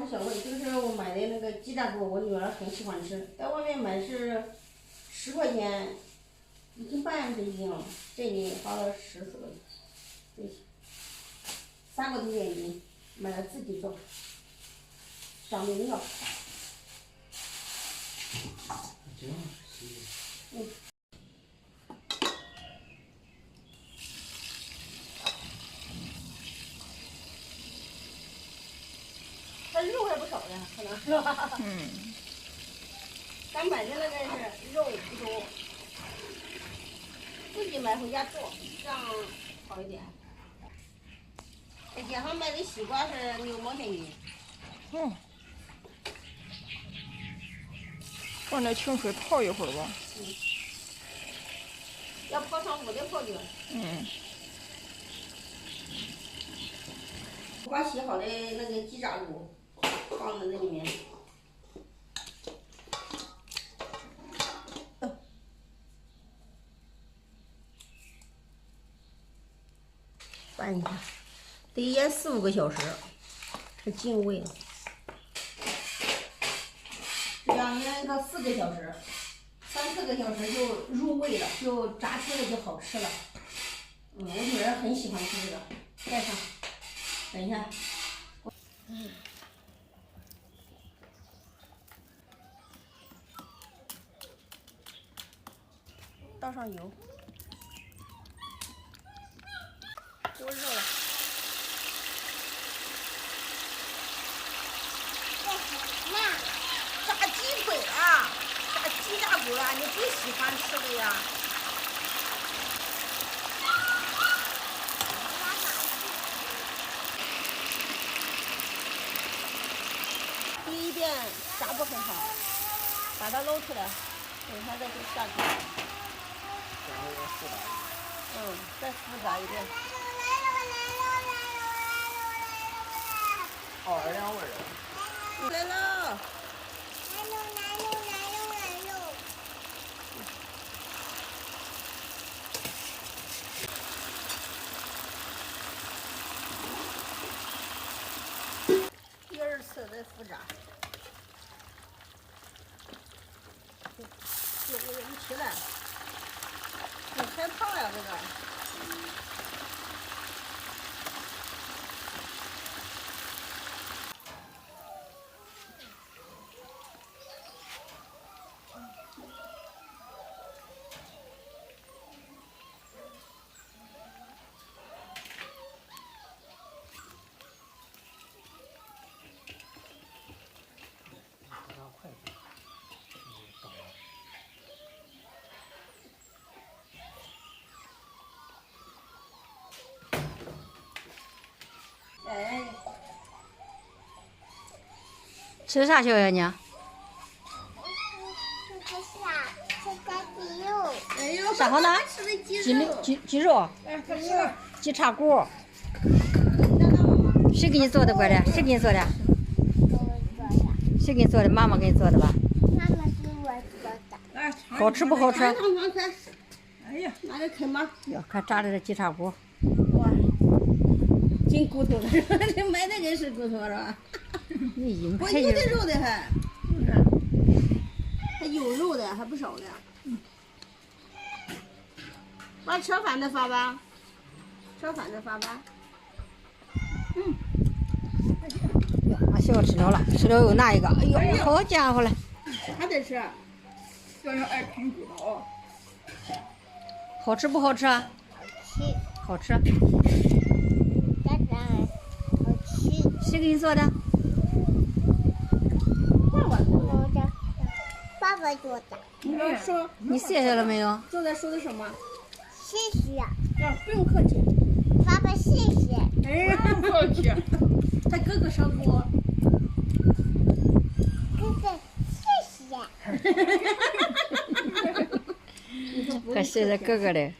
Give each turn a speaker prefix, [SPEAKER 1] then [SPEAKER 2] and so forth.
[SPEAKER 1] 无所谓，就是我买的那个鸡炸锅，我女儿很喜欢吃，在外面买是10块钱1斤半1斤了，这里花了14个，这3个多点斤，买了自己做，长灵了。它肉还不少呢，可能是吧？咱买的那个是肉不多，自己买回家做，这样好一点。在街上卖的西瓜是6毛钱一斤。
[SPEAKER 2] 放点清水泡一会儿吧。
[SPEAKER 1] 要泡上5的泡酒。把洗好的那个鸡炸骨放在那里面。拌一下，得腌4、5个小时，它进味了。这样腌它4个小时，3、4个小时就入味了，就炸出来就好吃了。我女儿很喜欢吃这个，盖上。等一下。倒上油。多热了！妈，炸鸡腿啊，炸鸡炸骨啊，你最喜欢吃的呀。第一遍炸不很好，把它捞出来，等一下再去下去。再复杂一遍。
[SPEAKER 3] 2两味儿。
[SPEAKER 1] 来了。第2次再复炸。有个人起来，你太烫呀这个。哎，
[SPEAKER 4] 吃啥小呀你？
[SPEAKER 1] 哎呦，
[SPEAKER 4] 啥好呢？
[SPEAKER 1] 吃的
[SPEAKER 4] 鸡肉，鸡叉骨。谁给你做的乖的？谁给你做的？谁给你做的？妈妈给你做的吧？
[SPEAKER 5] 妈妈给我做的。
[SPEAKER 4] 好吃不好吃？
[SPEAKER 1] 哎呀，拿来啃吧。
[SPEAKER 4] 哟，看炸的这鸡叉骨。
[SPEAKER 1] 哇，进骨头了，这买的跟是骨头是吧？
[SPEAKER 4] 你一
[SPEAKER 1] 我
[SPEAKER 4] 买就
[SPEAKER 1] 有的肉的还，还有肉的，还不少的。把吃饭的发吧，吃饭的发吧。
[SPEAKER 4] 俺媳妇吃了，吃了又拿一个。哎呦，好家伙嘞！
[SPEAKER 1] 还得吃。
[SPEAKER 2] 小小爱啃骨头。
[SPEAKER 4] 好吃不好吃啊？好吃。
[SPEAKER 5] 家长好吃。
[SPEAKER 4] 谁给你做的？
[SPEAKER 5] 爸爸做的。
[SPEAKER 1] 你说，
[SPEAKER 4] 你谢谢了没有？
[SPEAKER 1] 正在说的什么？
[SPEAKER 5] 谢谢。
[SPEAKER 1] 不用客气。
[SPEAKER 5] 爸爸谢谢。
[SPEAKER 1] 哎，
[SPEAKER 2] 不客气。
[SPEAKER 1] 他哥哥上锅。
[SPEAKER 5] 哥哥谢谢。
[SPEAKER 4] 可谢谢哥哥嘞。